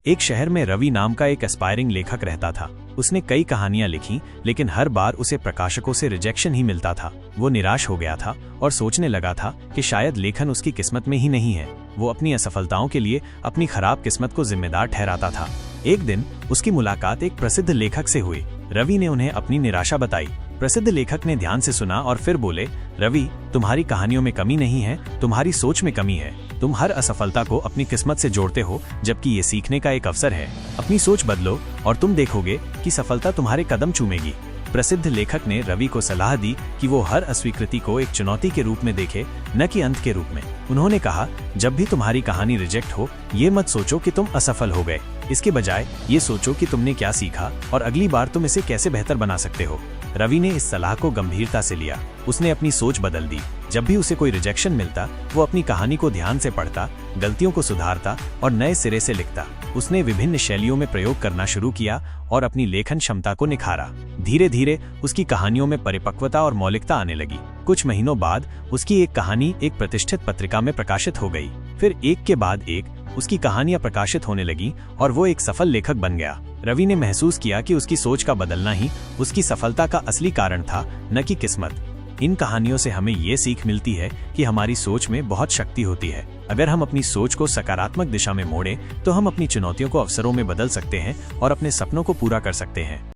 एक शहर में रवि नाम का एक एस्पायरिंग लेखक रहता था। उसने कई कहानियां लिखी, लेकिन हर बार उसे प्रकाशकों से रिजेक्शन ही मिलता था। वो निराश हो गया था और सोचने लगा था कि शायद लेखन उसकी किस्मत में ही नहीं है। वो अपनी असफलताओं के लिए अपनी खराब किस्मत को जिम्मेदार ठहराता था। एक दिन उसकी मुलाकात एक प्रसिद्ध लेखक से हुई। रवि ने उन्हें अपनी निराशा बताई। प्रसिद्ध लेखक ने ध्यान से सुना और फिर बोले, रवि, तुम्हारी कहानियों में कमी नहीं है, तुम्हारी सोच में कमी है। तुम हर असफलता को अपनी किस्मत से जोड़ते हो, जबकि ये सीखने का एक अवसर है। अपनी सोच बदलो और तुम देखोगे कि सफलता तुम्हारे कदम चूमेगी। प्रसिद्ध लेखक ने रवि को सलाह दी कि वो हर अस्वीकृति को एक चुनौती के रूप में देखे, न कि अंत के रूप में। उन्होंने कहा, जब भी तुम्हारी कहानी रिजेक्ट हो, ये मत सोचो कि तुम असफल हो गए। इसके बजाय ये सोचो कि तुमने क्या सीखा और अगली बार तुम इसे कैसे बेहतर बना सकते हो। रवि ने इस सलाह को गंभीरता से लिया। उसने अपनी सोच बदल दी। जब भी उसे कोई रिजेक्शन मिलता, वो अपनी कहानी को ध्यान से पढ़ता, गलतियों को सुधारता और नए सिरे से लिखता। उसने विभिन्न शैलियों में प्रयोग करना शुरू किया और अपनी लेखन क्षमता को निखारा। धीरे धीरे उसकी कहानियों में परिपक्वता और मौलिकता आने लगी। कुछ महीनों बाद उसकी एक कहानी एक प्रतिष्ठित पत्रिका में प्रकाशित हो गई। फिर एक के बाद एक उसकी कहानियां प्रकाशित होने लगी और वो एक सफल लेखक बन गया। रवि ने महसूस किया कि उसकी सोच का बदलना ही उसकी सफलता का असली कारण था, न कि किस्मत। इन कहानियों से हमें ये सीख मिलती है कि हमारी सोच में बहुत शक्ति होती है। अगर हम अपनी सोच को सकारात्मक दिशा में मोड़ें, तो हम अपनी चुनौतियों को अवसरों में बदल सकते हैं और अपने सपनों को पूरा कर सकते हैं।